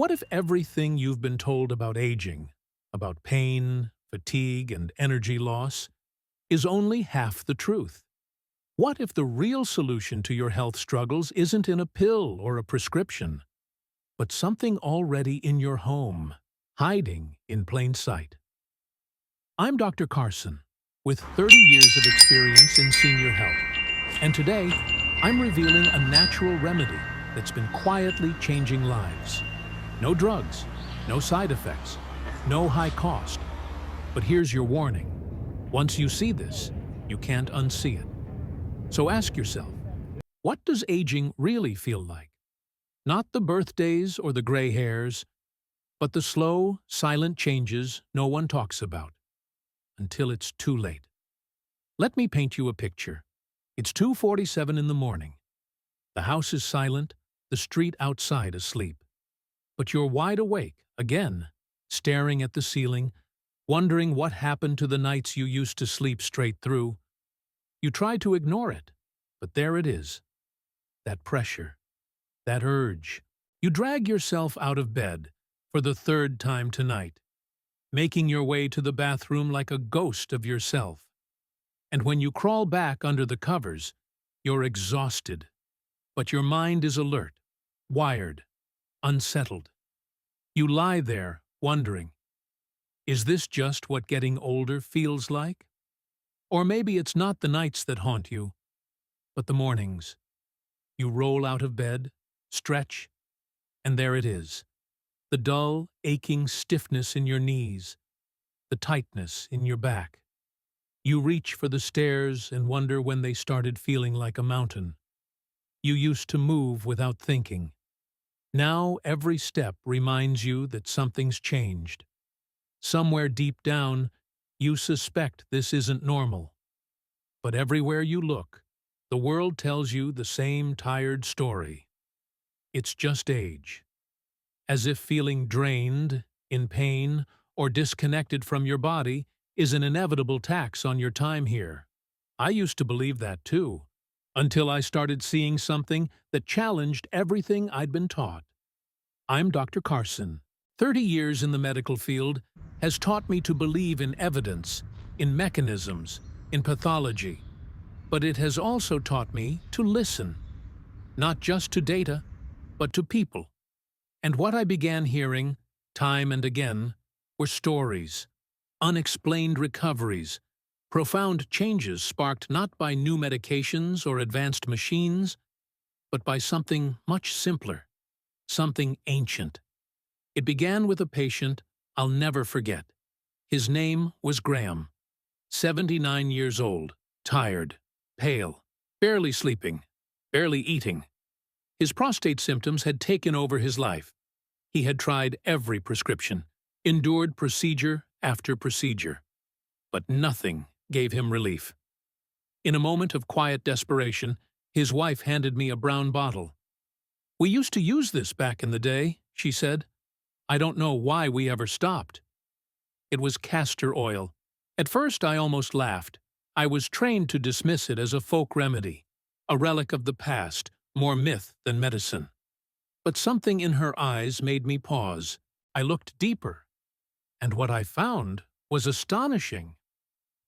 What if everything you've been told about aging, about pain, fatigue, and energy loss, is only half the truth? What if the real solution to your health struggles isn't in a pill or a prescription, but something already in your home, hiding in plain sight? I'm Dr. Carson, with 30 years of experience in senior health, and today I'm revealing a natural remedy that's been quietly changing lives. No drugs, no side effects, no high cost. But here's your warning. Once you see this, you can't unsee it. So ask yourself, what does aging really feel like? Not the birthdays or the gray hairs, but the slow, silent changes no one talks about, until it's too late. Let me paint you a picture. It's 2:47 in the morning. The house is silent, the street outside asleep. But you're wide awake, again, staring at the ceiling, wondering what happened to the nights you used to sleep straight through. You try to ignore it, but there it is. That pressure, that urge. You drag yourself out of bed for the third time tonight, making your way to the bathroom like a ghost of yourself. And when you crawl back under the covers, you're exhausted, but your mind is alert, wired, unsettled. You lie there, wondering, is this just what getting older feels like? Or maybe it's not the nights that haunt you, but the mornings. You roll out of bed, stretch, and there it is. The dull, aching stiffness in your knees, the tightness in your back. You reach for the stairs and wonder when they started feeling like a mountain. You used to move without thinking. Now every step reminds you that something's changed. Somewhere deep down, you suspect this isn't normal. But everywhere you look, the world tells you the same tired story. It's just age. As if feeling drained, in pain, or disconnected from your body is an inevitable tax on your time here. I used to believe that too, until I started seeing something that challenged everything I'd been taught. I'm Dr. Carson. 30 years in the medical field has taught me to believe in evidence, in mechanisms, in pathology. But it has also taught me to listen, not just to data, but to people. And what I began hearing, time and again, were stories, unexplained recoveries, profound changes sparked not by new medications or advanced machines, but by something much simpler, something ancient. It began with a patient I'll never forget. His name was Graham, 79 years old, tired, pale, barely sleeping, barely eating. His prostate symptoms had taken over his life. He had tried every prescription, endured procedure after procedure, but nothing gave him relief. In a moment of quiet desperation, his wife handed me a brown bottle. "We used to use this back in the day," she said. "I don't know why we ever stopped." It was castor oil. At first I almost laughed. I was trained to dismiss it as a folk remedy, a relic of the past, more myth than medicine. But something in her eyes made me pause. I looked deeper, and what I found was astonishing.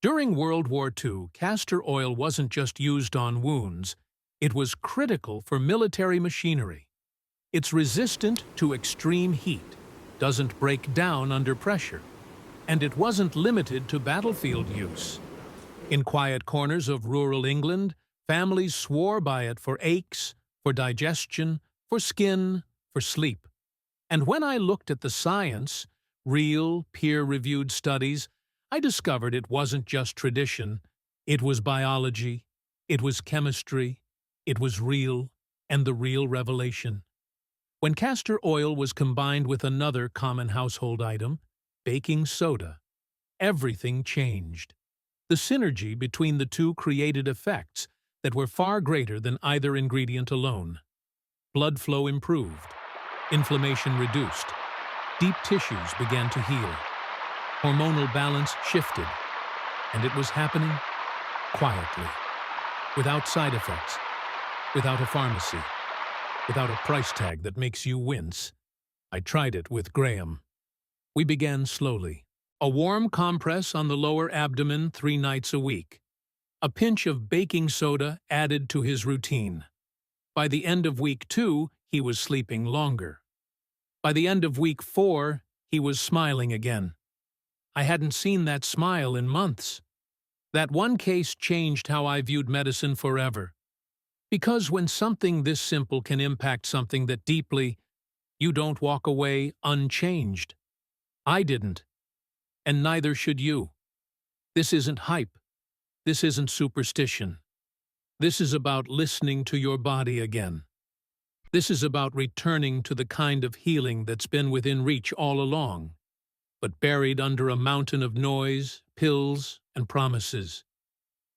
During World War II, castor oil wasn't just used on wounds, it was critical for military machinery. It's resistant to extreme heat, doesn't break down under pressure, and it wasn't limited to battlefield use. In quiet corners of rural England, families swore by it for aches, for digestion, for skin, for sleep. And when I looked at the science, real, peer-reviewed studies, I discovered it wasn't just tradition. It was biology, it was chemistry, it was real, and the real revelation. When castor oil was combined with another common household item, baking soda, everything changed. The synergy between the two created effects that were far greater than either ingredient alone. Blood flow improved, inflammation reduced, deep tissues began to heal, hormonal balance shifted, and it was happening quietly, without side effects, without a pharmacy, without a price tag that makes you wince. I tried it with Graham. We began slowly. A warm compress on the lower abdomen 3 nights a week. A pinch of baking soda added to his routine. By the end of week 2, he was sleeping longer. By the end of week 4, he was smiling again. I hadn't seen that smile in months. That one case changed how I viewed medicine forever. Because when something this simple can impact something that deeply, you don't walk away unchanged. I didn't. And neither should you. This isn't hype. This isn't superstition. This is about listening to your body again. This is about returning to the kind of healing that's been within reach all along, but buried under a mountain of noise, pills, and promises.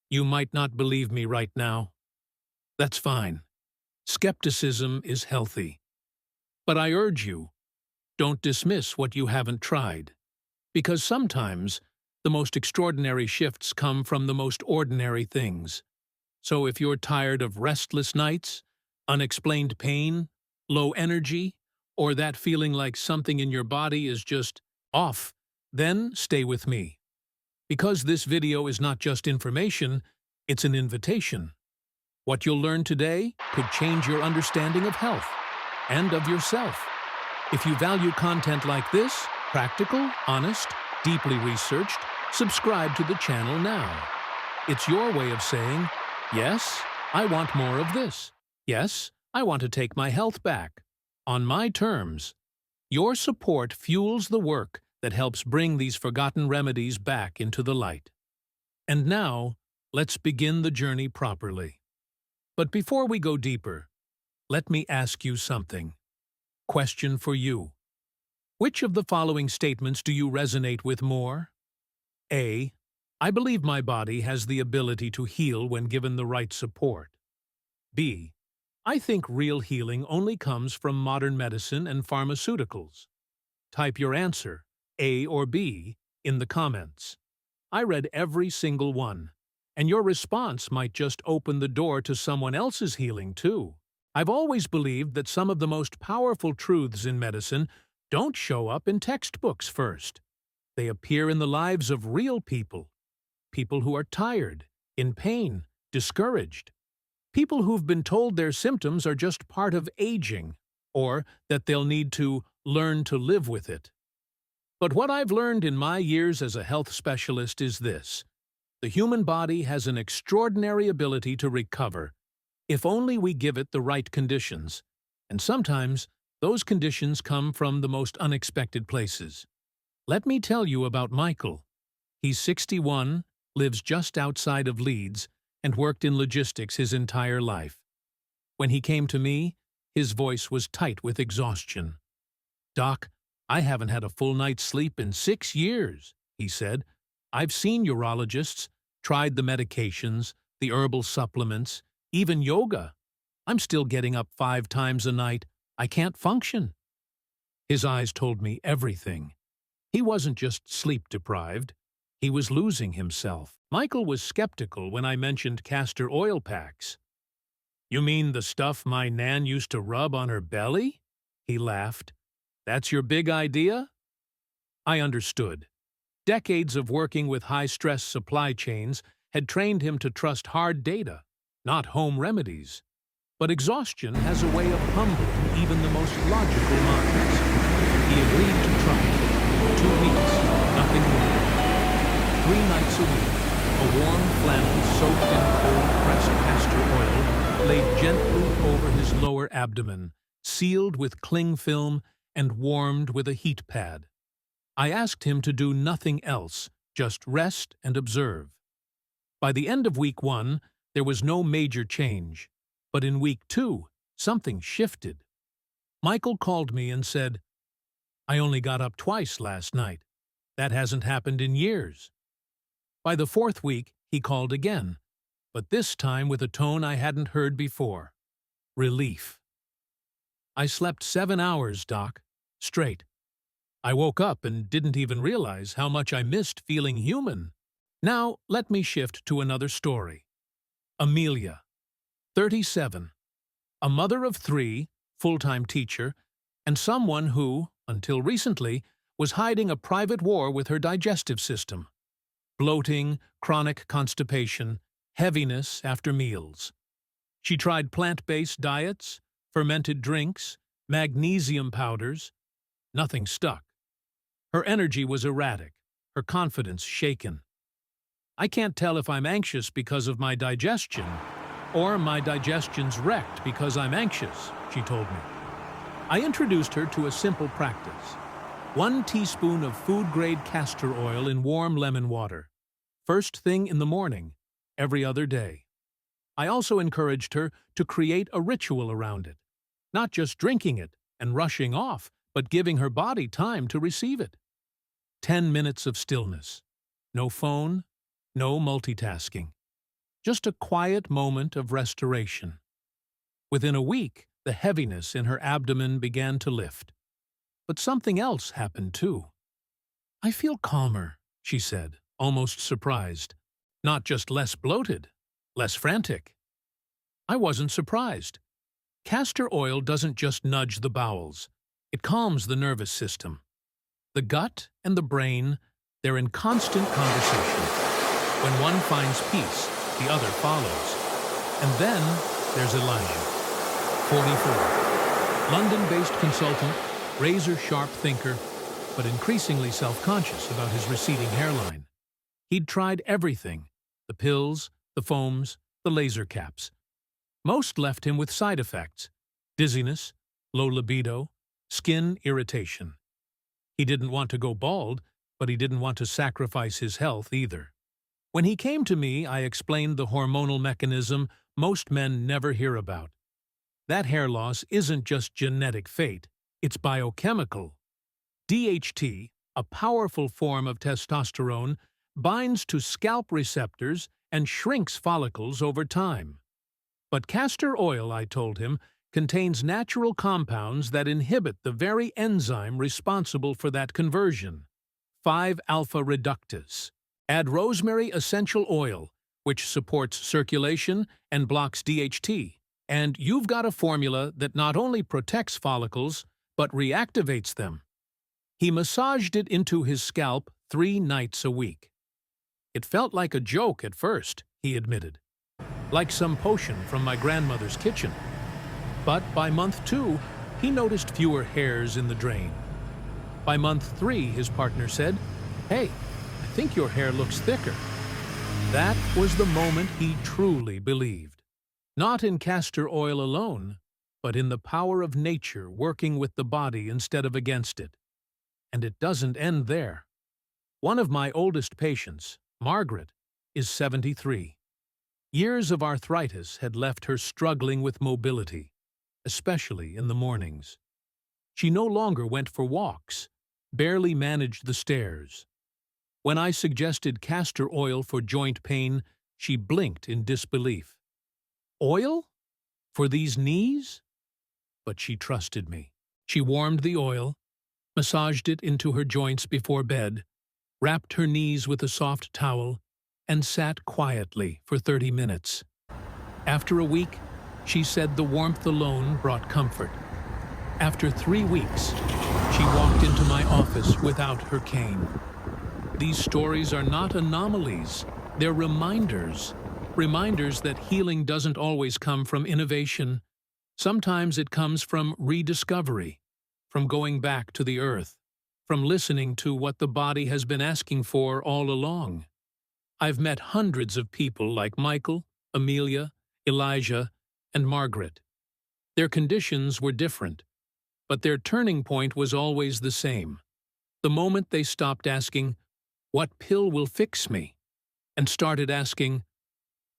You might not believe me right now. That's fine. Skepticism is healthy. But I urge you, don't dismiss what you haven't tried. Because sometimes the most extraordinary shifts come from the most ordinary things. So if you're tired of restless nights, unexplained pain, low energy, or that feeling like something in your body is just off, then stay with me. Because this video is not just information, it's an invitation. What you'll learn today could change your understanding of health and of yourself. If you value content like this, practical, honest, deeply researched, subscribe to the channel now. It's your way of saying, yes, I want more of this. Yes, I want to take my health back. On my terms. Your support fuels the work that helps bring these forgotten remedies back into the light. And now, let's begin the journey properly. But before we go deeper, let me ask you something. Question for you. Which of the following statements do you resonate with more? A. I believe my body has the ability to heal when given the right support. B. I think real healing only comes from modern medicine and pharmaceuticals. Type your answer, A or B, in the comments. I read every single one, and your response might just open the door to someone else's healing too. I've always believed that some of the most powerful truths in medicine don't show up in textbooks first. They appear in the lives of real people. People who are tired, in pain, discouraged. People who've been told their symptoms are just part of aging, or that they'll need to learn to live with it. But what I've learned in my years as a health specialist is this. The human body has an extraordinary ability to recover, if only we give it the right conditions. And sometimes, those conditions come from the most unexpected places. Let me tell you about Michael. He's 61, lives just outside of Leeds, and worked in logistics his entire life. When he came to me, his voice was tight with exhaustion. "Doc, I haven't had a full night's sleep in 6 years," he said. "I've seen urologists, tried the medications, the herbal supplements, even yoga. I'm still getting up 5 times a night. I can't function." His eyes told me everything. He wasn't just sleep-deprived. He was losing himself. Michael was skeptical when I mentioned castor oil packs. "You mean the stuff my nan used to rub on her belly?" He laughed. "That's your big idea?" I understood. Decades of working with high-stress supply chains had trained him to trust hard data, not home remedies. But exhaustion has a way of humbling even the most logical minds. He agreed to try it. 2 weeks, nothing more. 3 nights a week, a warm flannel soaked in cold-pressed castor oil laid gently over his lower abdomen, sealed with cling film and warmed with a heat pad. I asked him to do nothing else, just rest and observe. By the end of week 1, there was no major change. But in week 2, something shifted. Michael called me and said, "I only got up twice last night. That hasn't happened in years." By the 4th week, he called again, but this time with a tone I hadn't heard before. Relief. "I slept 7 hours, Doc, straight. I woke up and didn't even realize how much I missed feeling human." Now, let me shift to another story. Amelia, 37, a mother of 3, full-time teacher, and someone who, until recently, was hiding a private war with her digestive system. Bloating, chronic constipation, heaviness after meals. She tried plant-based diets, fermented drinks, magnesium powders. Nothing stuck. Her energy was erratic, her confidence shaken. I can't tell if I'm anxious because of my digestion, or my digestion's wrecked because I'm anxious, she told me. I introduced her to a simple practice. 1 teaspoon of food-grade castor oil in warm lemon water, first thing in the morning, every other day. I also encouraged her to create a ritual around it, not just drinking it and rushing off, but giving her body time to receive it. 10 minutes of stillness. No phone, no multitasking. Just a quiet moment of restoration. Within a week, the heaviness in her abdomen began to lift. But something else happened too. I feel calmer, she said, almost surprised. Not just less bloated, less frantic. I wasn't surprised. Castor oil doesn't just nudge the bowels. It calms the nervous system. The gut and the brain, they're in constant conversation. When one finds peace, the other follows. And then there's Elijah, 44. London-based consultant, razor-sharp thinker, but increasingly self-conscious about his receding hairline. He'd tried everything, the pills, the foams, the laser caps. Most left him with side effects, dizziness, low libido, skin irritation. He didn't want to go bald, but he didn't want to sacrifice his health either. When he came to me, I explained the hormonal mechanism most men never hear about. That hair loss isn't just genetic fate, it's biochemical. DHT, a powerful form of testosterone, binds to scalp receptors and shrinks follicles over time. But castor oil, I told him, contains natural compounds that inhibit the very enzyme responsible for that conversion, 5-alpha reductase. Add rosemary essential oil, which supports circulation and blocks DHT, and you've got a formula that not only protects follicles, but reactivates them. He massaged it into his scalp 3 nights a week. It felt like a joke at first, he admitted. Like some potion from my grandmother's kitchen. But by month 2, he noticed fewer hairs in the drain. By month 3, his partner said, "Hey, I think your hair looks thicker." That was the moment he truly believed. Not in castor oil alone, but in the power of nature working with the body instead of against it. And it doesn't end there. One of my oldest patients, Margaret, is 73. Years of arthritis had left her struggling with mobility, especially in the mornings. She no longer went for walks, barely managed the stairs. When I suggested castor oil for joint pain, she blinked in disbelief. Oil? For these knees? But she trusted me. She warmed the oil, massaged it into her joints before bed, wrapped her knees with a soft towel, and sat quietly for 30 minutes. After a week, she said the warmth alone brought comfort. After 3 weeks, she walked into my office without her cane. These stories are not anomalies, they're reminders. Reminders that healing doesn't always come from innovation. Sometimes it comes from rediscovery, from going back to the earth, from listening to what the body has been asking for all along. I've met hundreds of people like Michael, Amelia, Elijah, and Margaret. Their conditions were different, but their turning point was always the same. The moment they stopped asking, "What pill will fix me?" and started asking,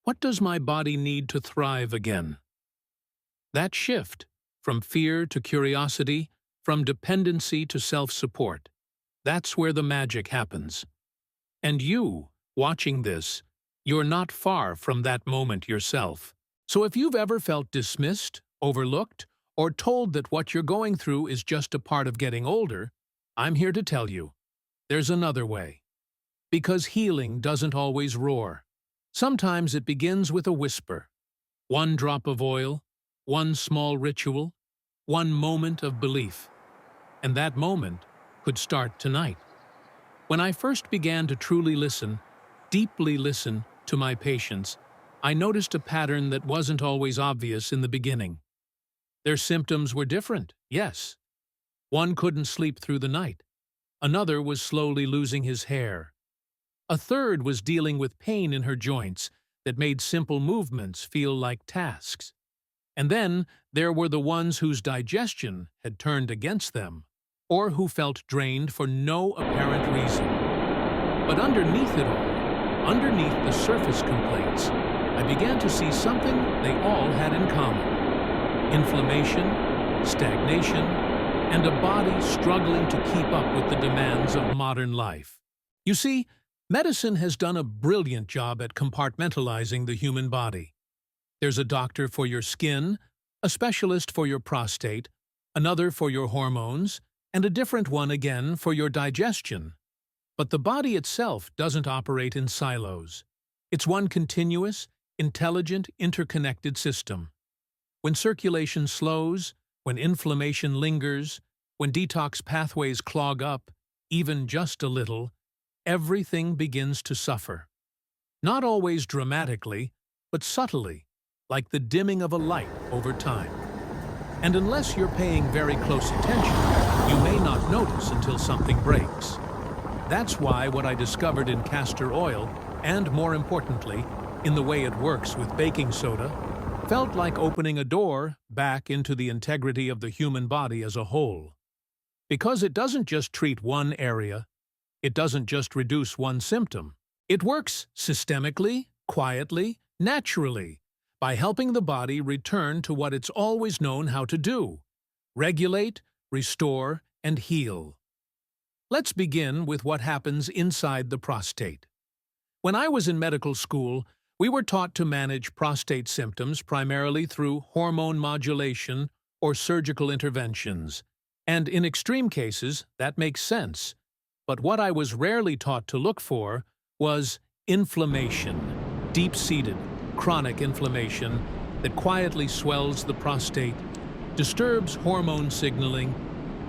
"What does my body need to thrive again?" That shift, from fear to curiosity, from dependency to self-support, that's where the magic happens. And you, watching this, you're not far from that moment yourself. So if you've ever felt dismissed, overlooked, or told that what you're going through is just a part of getting older, I'm here to tell you, there's another way. Because healing doesn't always roar. Sometimes it begins with a whisper. One drop of oil, one small ritual, one moment of belief. And that moment could start tonight. When I first began to truly listen, deeply listen to my patients, I noticed a pattern that wasn't always obvious in the beginning. Their symptoms were different, yes. One couldn't sleep through the night. Another was slowly losing his hair. A third was dealing with pain in her joints that made simple movements feel like tasks. And then there were the ones whose digestion had turned against them, or who felt drained for no apparent reason. But underneath it all, underneath the surface complaints, I began to see something they all had in common. Inflammation, stagnation, and a body struggling to keep up with the demands of modern life. You see, medicine has done a brilliant job at compartmentalizing the human body. There's a doctor for your skin, a specialist for your prostate, another for your hormones, and a different one again for your digestion. But the body itself doesn't operate in silos. It's one continuous, intelligent, interconnected system. When circulation slows, when inflammation lingers, when detox pathways clog up, even just a little, everything begins to suffer. Not always dramatically, but subtly, like the dimming of a light over time. And unless you're paying very close attention, you may not notice until something breaks. That's why what I discovered in castor oil, and more importantly, in the way it works with baking soda, felt like opening a door back into the integrity of the human body as a whole. Because it doesn't just treat one area, it doesn't just reduce one symptom. It works systemically, quietly, naturally, by helping the body return to what it's always known how to do: regulate, restore, and heal. Let's begin with what happens inside the prostate. When I was in medical school, we were taught to manage prostate symptoms primarily through hormone modulation or surgical interventions. And in extreme cases, that makes sense. But what I was rarely taught to look for was inflammation, deep-seated, chronic inflammation that quietly swells the prostate, disturbs hormone signaling,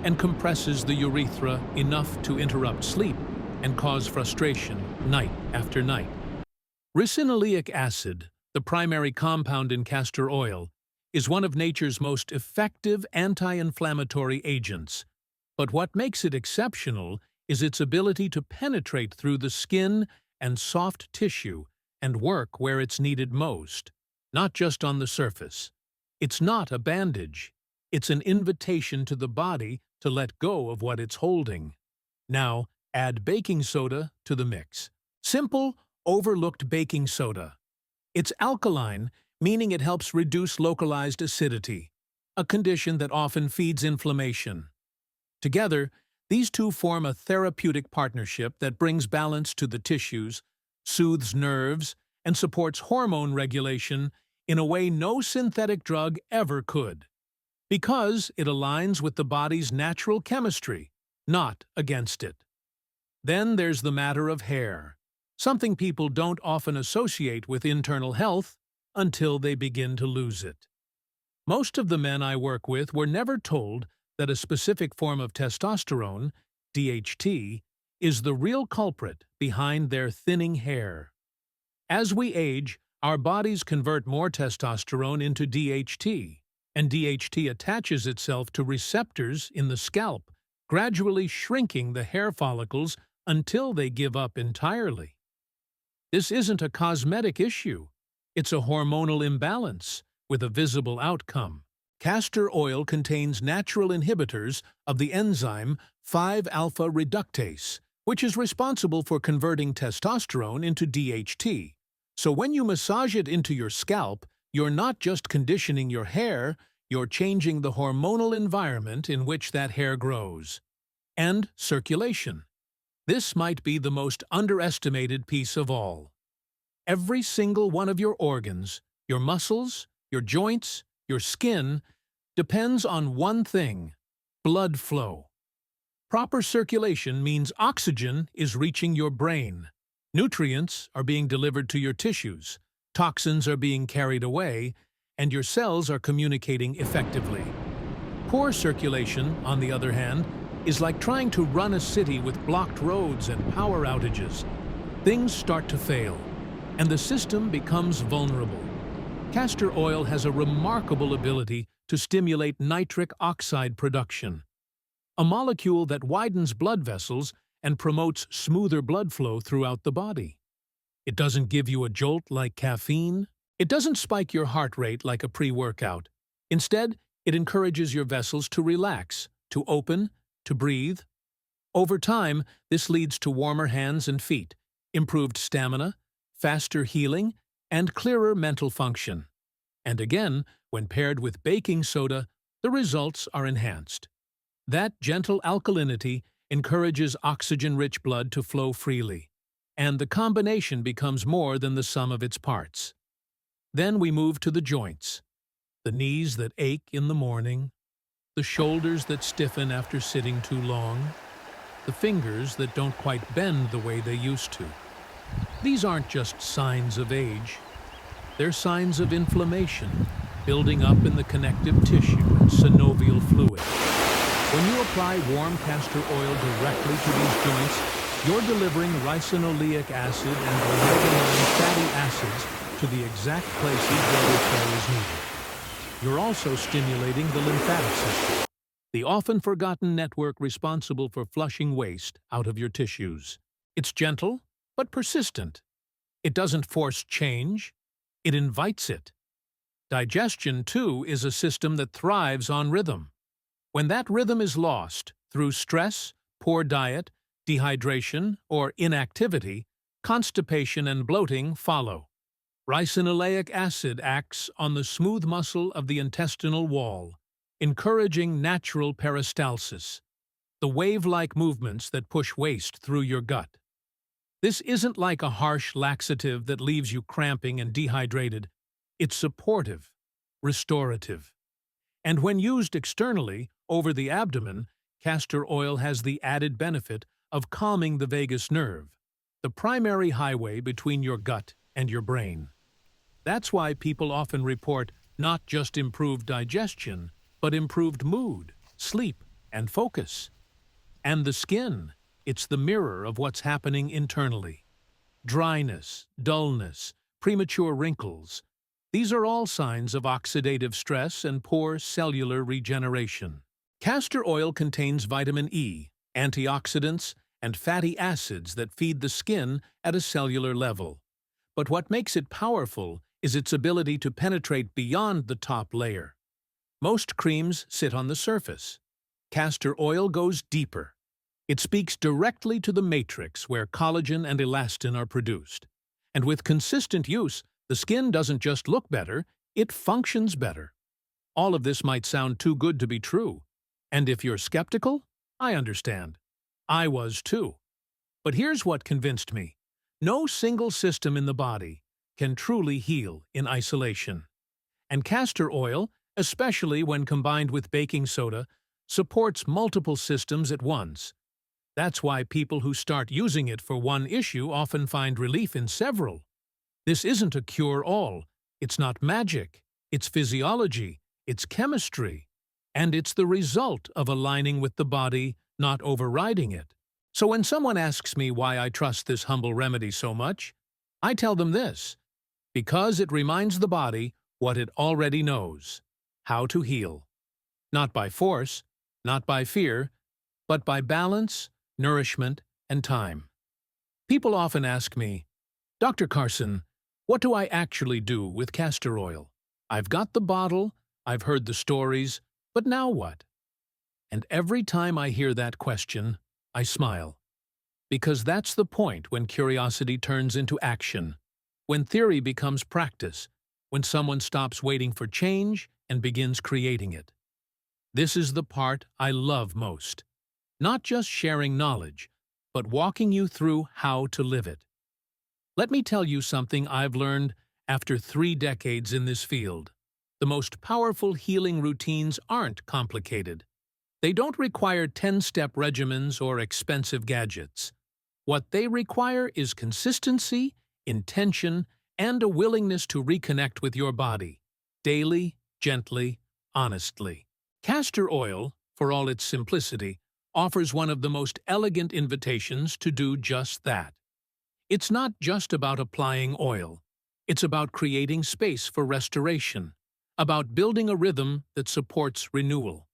and compresses the urethra enough to interrupt sleep and cause frustration night after night. Ricinoleic acid, the primary compound in castor oil, is one of nature's most effective anti-inflammatory agents. But what makes it exceptional is its ability to penetrate through the skin and soft tissue and work where it's needed most, not just on the surface. It's not a bandage. It's an invitation to the body to let go of what it's holding. Now, add baking soda to the mix. Simple, overlooked baking soda. It's alkaline, meaning it helps reduce localized acidity, a condition that often feeds inflammation. Together, these two form a therapeutic partnership that brings balance to the tissues, soothes nerves, and supports hormone regulation in a way no synthetic drug ever could. Because it aligns with the body's natural chemistry, not against it. Then there's the matter of hair, something people don't often associate with internal health until they begin to lose it. Most of the men I work with were never told that a specific form of testosterone, DHT, is the real culprit behind their thinning hair. As we age, our bodies convert more testosterone into DHT, and DHT attaches itself to receptors in the scalp, gradually shrinking the hair follicles until they give up entirely. This isn't a cosmetic issue. It's a hormonal imbalance with a visible outcome. Castor oil contains natural inhibitors of the enzyme 5-alpha reductase, which is responsible for converting testosterone into DHT. So when you massage it into your scalp, you're not just conditioning your hair, you're changing the hormonal environment in which that hair grows. And circulation. This might be the most underestimated piece of all. Every single one of your organs, your muscles, your joints, your skin, depends on one thing: blood flow. Proper circulation means oxygen is reaching your brain, nutrients are being delivered to your tissues, toxins are being carried away, and your cells are communicating effectively. Poor circulation, on the other hand, is like trying to run a city with blocked roads and power outages. Things start to fail, and the system becomes vulnerable. Castor oil has a remarkable ability to stimulate nitric oxide production, a molecule that widens blood vessels and promotes smoother blood flow throughout the body. It doesn't give you a jolt like caffeine. It doesn't spike your heart rate like a pre-workout. Instead, it encourages your vessels to relax, to open, to breathe. Over time, this leads to warmer hands and feet, improved stamina, faster healing, and clearer mental function. And again, when paired with baking soda, the results are enhanced. That gentle alkalinity encourages oxygen-rich blood to flow freely, and the combination becomes more than the sum of its parts. Then we move to the joints. The knees that ache in the morning, the shoulders that stiffen after sitting too long, the fingers that don't quite bend the way they used to. These aren't just signs of age. They're signs of inflammation, building up in the connective tissue and synovial fluid. When you apply warm castor oil directly to these joints, you're delivering ricinoleic acid and omega-9 fatty acids to the exact places where repair is needed. You're also stimulating the lymphatic system, the often forgotten network responsible for flushing waste out of your tissues. It's gentle, but persistent. It doesn't force change, it invites it. Digestion, too, is a system that thrives on rhythm. When that rhythm is lost through stress, poor diet, dehydration, or inactivity, constipation and bloating follow. Ricinoleic acid acts on the smooth muscle of the intestinal wall, encouraging natural peristalsis, the wave-like movements that push waste through your gut. This isn't like a harsh laxative that leaves you cramping and dehydrated. It's supportive, restorative. And when used externally, over the abdomen, castor oil has the added benefit of calming the vagus nerve, the primary highway between your gut and your brain. That's why people often report not just improved digestion, but improved mood, sleep, and focus. And the skin, it's the mirror of what's happening internally. Dryness, dullness, premature wrinkles, these are all signs of oxidative stress and poor cellular regeneration. Castor oil contains vitamin E, antioxidants, and fatty acids that feed the skin at a cellular level. But what makes it powerful is its ability to penetrate beyond the top layer. Most creams sit on the surface. Castor oil goes deeper. It speaks directly to the matrix where collagen and elastin are produced. And with consistent use, the skin doesn't just look better, it functions better. All of this might sound too good to be true. And if you're skeptical, I understand. I was too. But here's what convinced me. No single system in the body can truly heal in isolation. And castor oil, especially when combined with baking soda, supports multiple systems at once. That's why people who start using it for one issue often find relief in several. This isn't a cure-all. It's not magic. It's physiology. It's chemistry. And it's the result of aligning with the body, not overriding it. So when someone asks me why I trust this humble remedy so much, I tell them this: because it reminds the body what it already knows, how to heal. Not by force, not by fear, but by balance, nourishment, and time. People often ask me, Dr. Carson, what do I actually do with castor oil? I've got the bottle, I've heard the stories, but now what? And every time I hear that question, I smile. Because that's the point when curiosity turns into action, when theory becomes practice, when someone stops waiting for change and begins creating it. This is the part I love most. Not just sharing knowledge, but walking you through how to live it. Let me tell you something I've learned after 3 decades in this field. The most powerful healing routines aren't complicated. They don't require 10-step regimens or expensive gadgets. What they require is consistency, intention, and a willingness to reconnect with your body, daily, gently, honestly. Castor oil, for all its simplicity, offers one of the most elegant invitations to do just that. It's not just about applying oil. It's about creating space for restoration, about building a rhythm that supports renewal.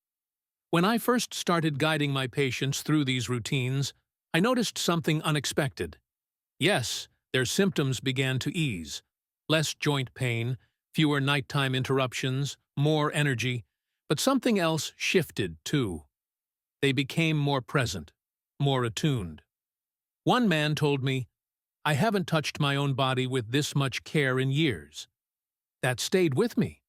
When I first started guiding my patients through these routines, I noticed something unexpected. Yes, their symptoms began to ease. Less joint pain, fewer nighttime interruptions, more energy, but something else shifted too. They became more present, more attuned. One man told me, "I haven't touched my own body with this much care in years." That stayed with me,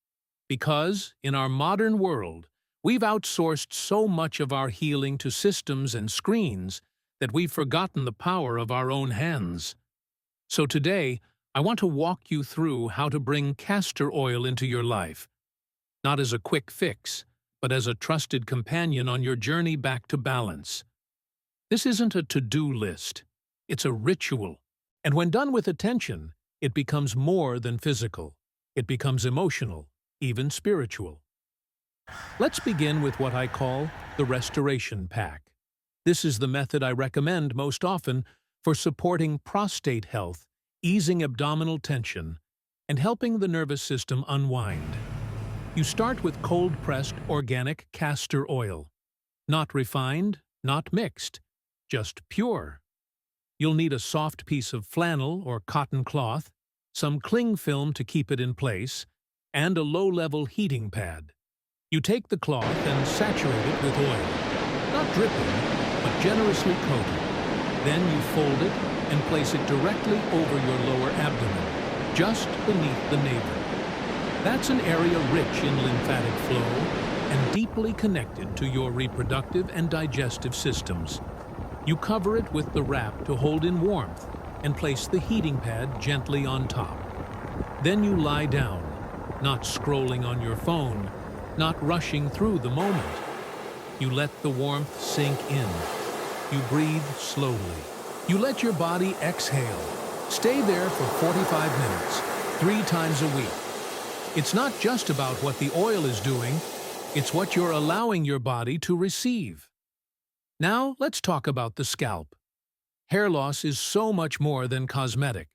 because, in our modern world, we've outsourced so much of our healing to systems and screens that we've forgotten the power of our own hands. So today, I want to walk you through how to bring castor oil into your life, not as a quick fix, but as a trusted companion on your journey back to balance. This isn't a to-do list. It's a ritual. And when done with attention, it becomes more than physical. It becomes emotional, even spiritual. Let's begin with what I call the restoration pack. This is the method I recommend most often for supporting prostate health, easing abdominal tension, and helping the nervous system unwind. You start with cold-pressed organic castor oil. Not refined, not mixed, just pure. You'll need a soft piece of flannel or cotton cloth, some cling film to keep it in place, and a low-level heating pad. You take the cloth and saturate it with oil, not dripping, but generously coated. Then you fold it and place it directly over your lower abdomen, just beneath the navel. That's an area rich in lymphatic flow and deeply connected to your reproductive and digestive systems. You cover it with the wrap to hold in warmth and place the heating pad gently on top. Then you lie down, not scrolling on your phone, not rushing through the moment. You let the warmth sink in. You breathe slowly. You let your body exhale. Stay there for 45 minutes, 3 times a week. It's not just about what the oil is doing, it's what you're allowing your body to receive. Now, let's talk about the scalp. Hair loss is so much more than cosmetic.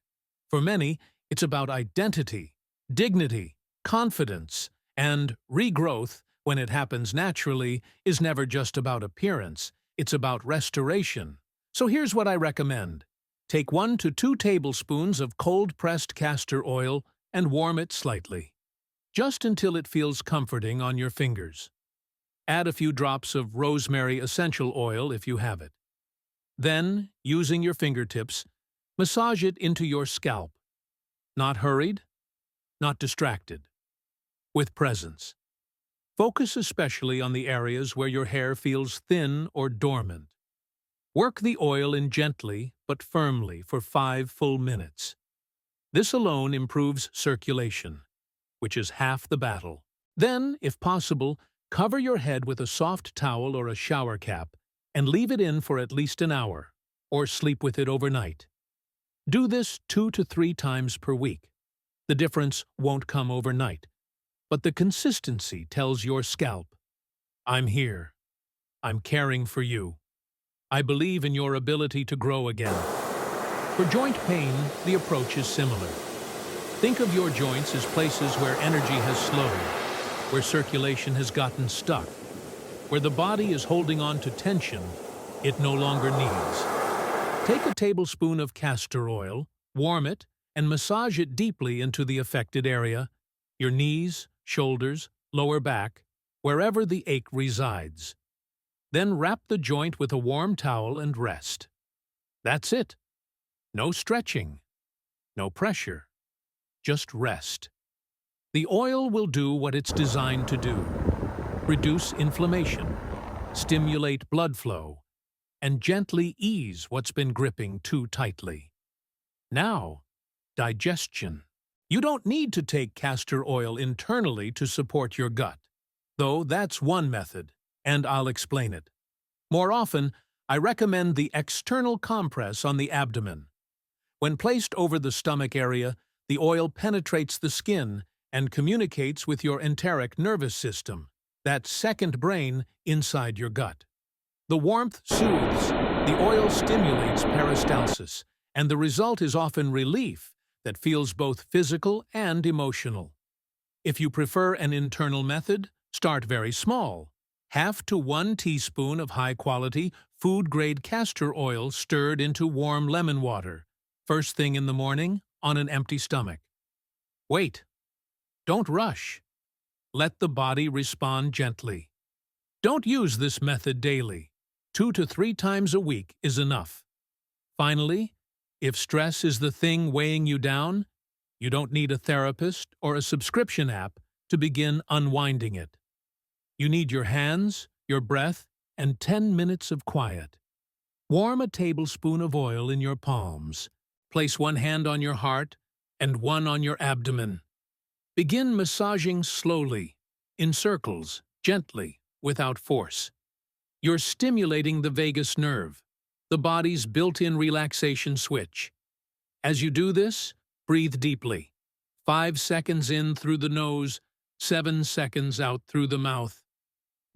For many, it's about identity, dignity, confidence, and regrowth, when it happens naturally, is never just about appearance. It's about restoration. So here's what I recommend. Take 1 to 2 tablespoons of cold-pressed castor oil and warm it slightly, just until it feels comforting on your fingers. Add a few drops of rosemary essential oil if you have it. Then, using your fingertips, massage it into your scalp. Not hurried, not distracted. With presence. Focus especially on the areas where your hair feels thin or dormant. Work the oil in gently but firmly for 5 full minutes. This alone improves circulation, which is half the battle. Then, if possible, cover your head with a soft towel or a shower cap and leave it in for at least an hour, or sleep with it overnight. Do this 2 to 3 times per week. The difference won't come overnight, but the consistency tells your scalp, "I'm here. I'm caring for you. I believe in your ability to grow again." For joint pain, the approach is similar. Think of your joints as places where energy has slowed, where circulation has gotten stuck, where the body is holding on to tension it no longer needs. Take a tablespoon of castor oil, warm it, and massage it deeply into the affected area, your knees, shoulders, lower back, wherever the ache resides. Then wrap the joint with a warm towel and rest. That's it. No stretching, no pressure, just rest. The oil will do what it's designed to do: reduce inflammation, stimulate blood flow, and gently ease what's been gripping too tightly. Now, digestion. You don't need to take castor oil internally to support your gut, though that's one method, and I'll explain it. More often, I recommend the external compress on the abdomen. When placed over the stomach area, the oil penetrates the skin and communicates with your enteric nervous system, that second brain inside your gut. The warmth soothes, the oil stimulates peristalsis, and the result is often relief that feels both physical and emotional. If you prefer an internal method, start very small. 1/2 to 1 teaspoon of high-quality, food-grade castor oil stirred into warm lemon water, first thing in the morning, on an empty stomach. Wait. Don't rush. Let the body respond gently. Don't use this method daily. 2 to 3 times a week is enough. Finally, if stress is the thing weighing you down, you don't need a therapist or a subscription app to begin unwinding it. You need your hands, your breath, and 10 minutes of quiet. Warm a tablespoon of oil in your palms. Place one hand on your heart and one on your abdomen. Begin massaging slowly, in circles, gently, without force. You're stimulating the vagus nerve, the body's built-in relaxation switch. As you do this, breathe deeply. 5 seconds in through the nose, 7 seconds out through the mouth.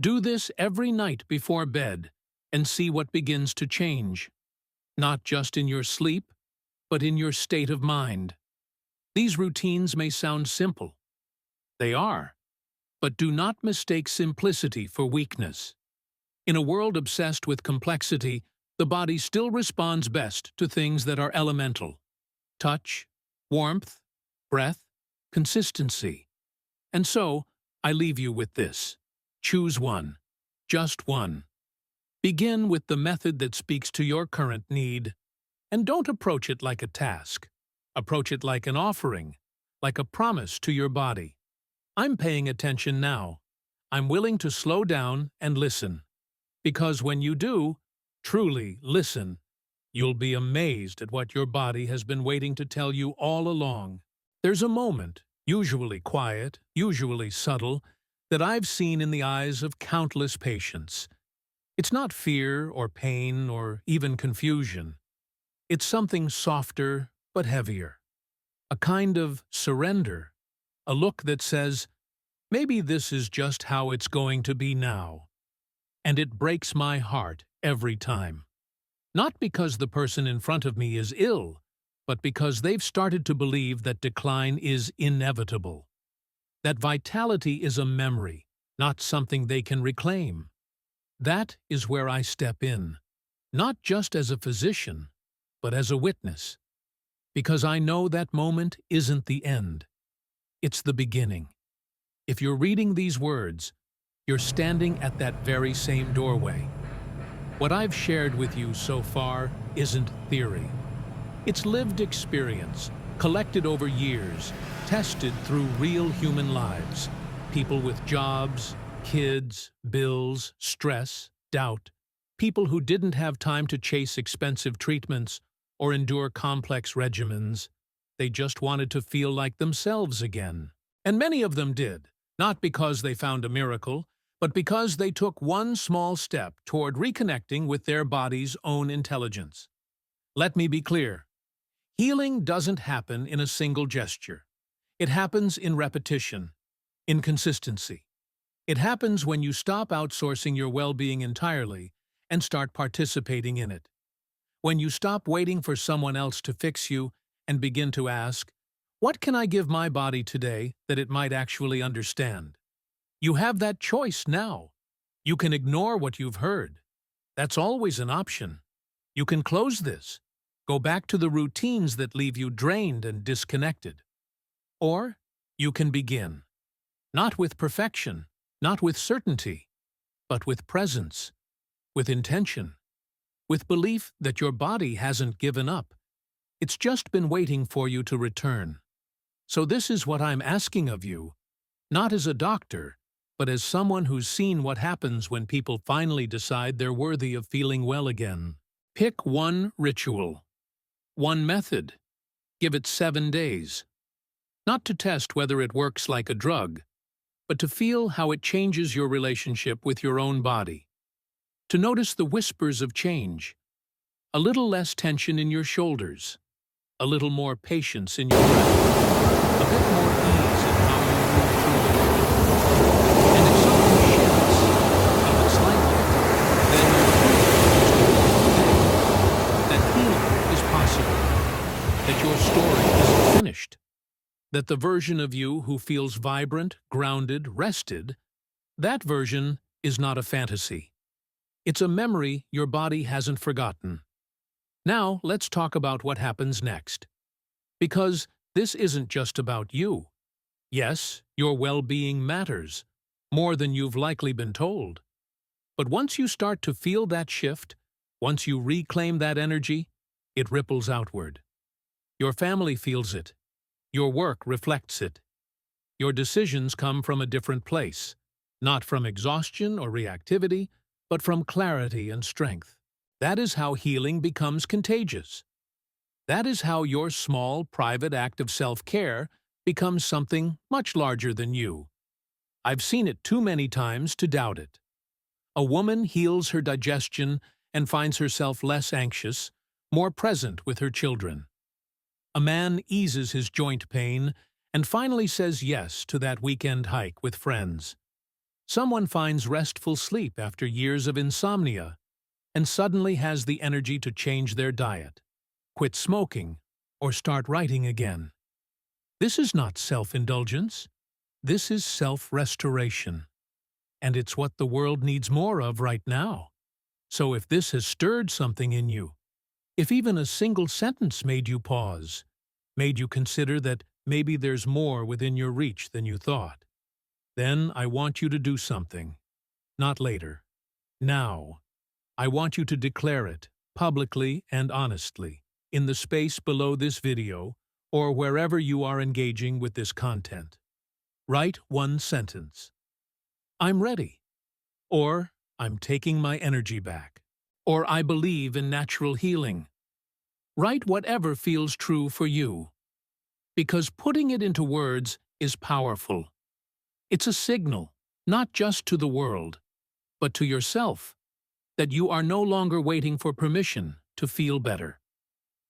Do this every night before bed and see what begins to change. Not just in your sleep, but in your state of mind. These routines may sound simple. They are. But do not mistake simplicity for weakness. In a world obsessed with complexity, the body still responds best to things that are elemental. Touch, warmth, breath, consistency. And so, I leave you with this. Choose one. Just one. Begin with the method that speaks to your current need. And don't approach it like a task. Approach it like an offering, like a promise to your body. I'm paying attention now. I'm willing to slow down and listen. Because when you do, truly listen, you'll be amazed at what your body has been waiting to tell you all along. There's a moment, usually quiet, usually subtle, that I've seen in the eyes of countless patients. It's not fear or pain or even confusion. It's something softer but heavier. A kind of surrender. A look that says, maybe this is just how it's going to be now. And it breaks my heart every time. Not because the person in front of me is ill, but because they've started to believe that decline is inevitable. That vitality is a memory, not something they can reclaim. That is where I step in, not just as a physician, but as a witness. Because I know that moment isn't the end. It's the beginning. If you're reading these words, you're standing at that very same doorway. What I've shared with you so far isn't theory. It's lived experience, collected over years, tested through real human lives. People with jobs, kids, bills, stress, doubt. People who didn't have time to chase expensive treatments or endure complex regimens. They just wanted to feel like themselves again. And many of them did, not because they found a miracle, but because they took one small step toward reconnecting with their body's own intelligence. Let me be clear. Healing doesn't happen in a single gesture. It happens in repetition, in consistency. It happens when you stop outsourcing your well-being entirely and start participating in it. When you stop waiting for someone else to fix you and begin to ask, what can I give my body today that it might actually understand? You have that choice now. You can ignore what you've heard. That's always an option. You can close this. Go back to the routines that leave you drained and disconnected. Or you can begin. Not with perfection, not with certainty, but with presence, with intention, with belief that your body hasn't given up. It's just been waiting for you to return. So this is what I'm asking of you, not as a doctor, but as someone who's seen what happens when people finally decide they're worthy of feeling well again. Pick one ritual, one method. Give it 7 days. Not to test whether it works like a drug, but to feel how it changes your relationship with your own body. To notice the whispers of change. A little less tension in your shoulders. A little more patience in your breath. A bit more ease in how you move through the day. And if something shifts, even slightly, then that the version of you who feels vibrant, grounded, rested, that version is not a fantasy. It's a memory your body hasn't forgotten. Now, let's talk about what happens next. Because this isn't just about you. Yes, your well-being matters, more than you've likely been told. But once you start to feel that shift, once you reclaim that energy, it ripples outward. Your family feels it. Your work reflects it. Your decisions come from a different place, not from exhaustion or reactivity, but from clarity and strength. That is how healing becomes contagious. That is how your small, private act of self-care becomes something much larger than you. I've seen it too many times to doubt it. A woman heals her digestion and finds herself less anxious, more present with her children. A man eases his joint pain and finally says yes to that weekend hike with friends. Someone finds restful sleep after years of insomnia and suddenly has the energy to change their diet, quit smoking, or start writing again. This is not self-indulgence. This is self-restoration. And it's what the world needs more of right now. So if this has stirred something in you, if even a single sentence made you pause, made you consider that maybe there's more within your reach than you thought, then I want you to do something. Not later. Now. I want you to declare it, publicly and honestly, in the space below this video or wherever you are engaging with this content. Write one sentence. I'm ready. Or, I'm taking my energy back. Or, I believe in natural healing. Write whatever feels true for you. Because putting it into words is powerful. It's a signal, not just to the world, but to yourself, that you are no longer waiting for permission to feel better.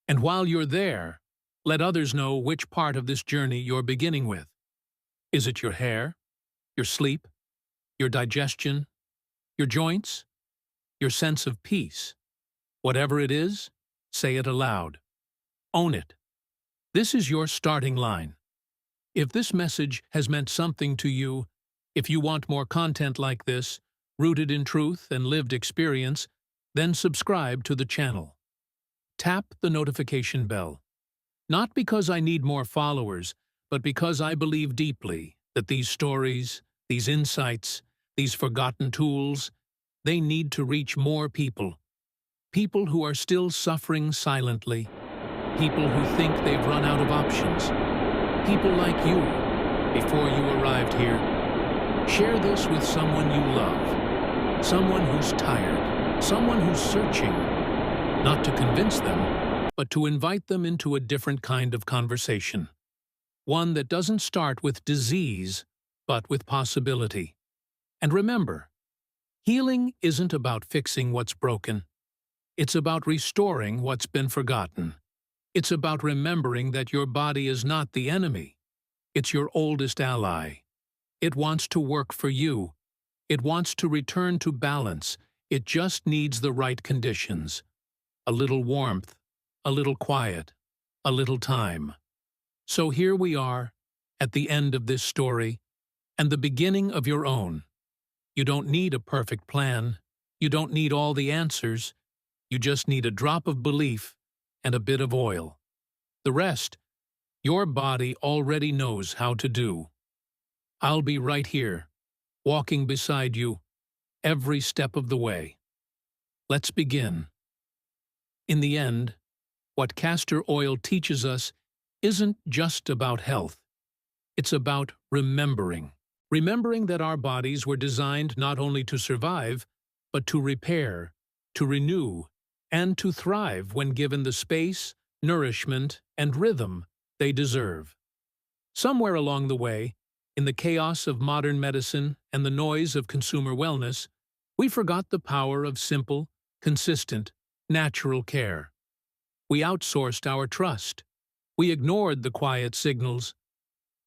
And while you're there, let others know which part of this journey you're beginning with. Is it your hair, your sleep, your digestion, your joints, your sense of peace? Whatever it is, say it aloud. Own it. This is your starting line. If this message has meant something to you, if you want more content like this, rooted in truth and lived experience, then subscribe to the channel. Tap the notification bell. Not because I need more followers, but because I believe deeply that these stories, these insights, these forgotten tools, they need to reach more people. People who are still suffering silently. People who think they've run out of options. People like you, before you arrived here. Share this with someone you love. Someone who's tired. Someone who's searching. Not to convince them, but to invite them into a different kind of conversation. One that doesn't start with disease, but with possibility. And remember, healing isn't about fixing what's broken. It's about restoring what's been forgotten. It's about remembering that your body is not the enemy. It's your oldest ally. It wants to work for you. It wants to return to balance. It just needs the right conditions. A little warmth, a little quiet, a little time. So here we are, at the end of this story, and the beginning of your own. You don't need a perfect plan. You don't need all the answers. You just need a drop of belief and a bit of oil. The rest, your body already knows how to do. I'll be right here, walking beside you, every step of the way. Let's begin. In the end, what castor oil teaches us isn't just about health. It's about remembering. Remembering that our bodies were designed not only to survive, but to repair, to renew, and to thrive when given the space, nourishment, and rhythm they deserve. Somewhere along the way, in the chaos of modern medicine and the noise of consumer wellness, we forgot the power of simple, consistent, natural care. We outsourced our trust. We ignored the quiet signals.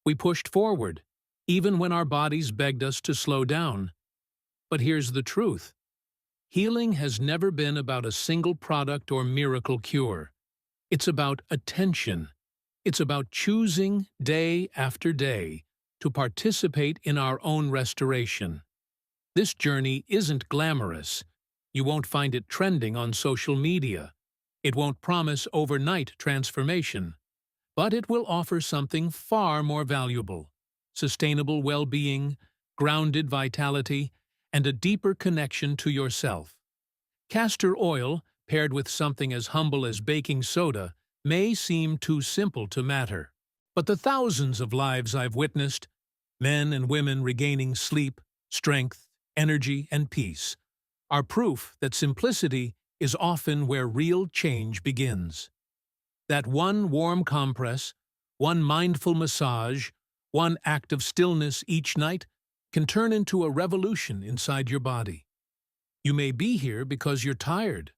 We pushed forward, even when our bodies begged us to slow down. But here's the truth. Healing has never been about a single product or miracle cure. It's about attention. It's about choosing day after day to participate in our own restoration. This journey isn't glamorous. You won't find it trending on social media. It won't promise overnight transformation. But it will offer something far more valuable: sustainable well-being, grounded vitality, and a deeper connection to yourself. Castor oil, paired with something as humble as baking soda, may seem too simple to matter. But the thousands of lives I've witnessed, men and women regaining sleep, strength, energy, and peace, are proof that simplicity is often where real change begins. That one warm compress, one mindful massage, one act of stillness each night can turn into a revolution inside your body. You may be here because you're tired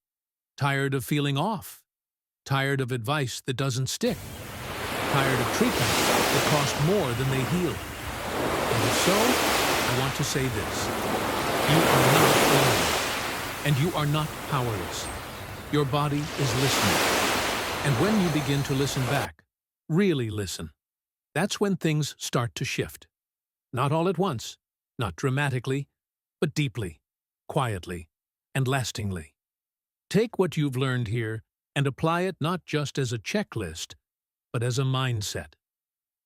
of feeling off, tired of advice that doesn't stick, tired of treatments that cost more than they heal. And if so, I want to say this: you are not alone, and you are not powerless. Your body is listening. And when you begin to listen back, really listen, that's when things start to shift. Not all at once, not dramatically, but deeply, quietly, and lastingly. Take what you've learned here and apply it not just as a checklist, but as a mindset.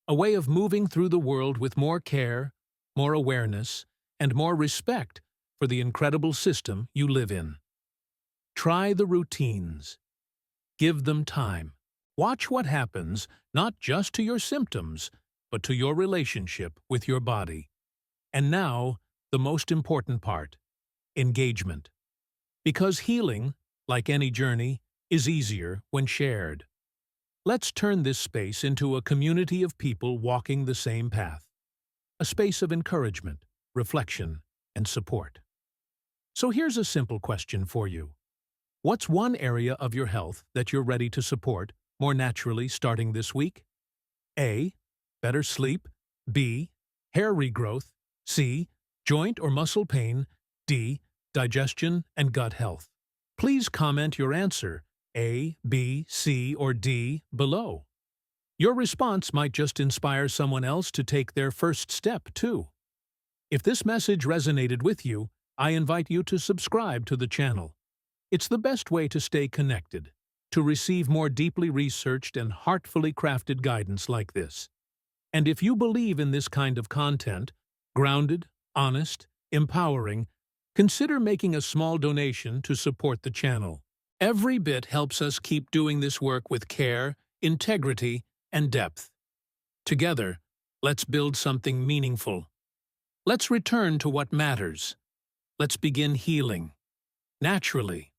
A way of moving through the world with more care, more awareness, and more respect for the incredible system you live in. Try the routines. Give them time. Watch what happens, not just to your symptoms, but to your relationship with your body. And now, the most important part: engagement. Because healing, like any journey, is easier when shared. Let's turn this space into a community of people walking the same path. A space of encouragement, reflection, and support. So here's a simple question for you. What's one area of your health that you're ready to support more naturally starting this week? A. Better sleep. B. Hair regrowth. C. Joint or muscle pain. D. Digestion and gut health. Please comment your answer, A, B, C, or D, below. Your response might just inspire someone else to take their first step, too. If this message resonated with you, I invite you to subscribe to the channel. It's the best way to stay connected, to receive more deeply researched and heartfully crafted guidance like this. And if you believe in this kind of content, grounded, honest, empowering, consider making a small donation to support the channel. Every bit helps us keep doing this work with care, integrity, and depth. Together, let's build something meaningful. Let's return to what matters. Let's begin healing. Naturally.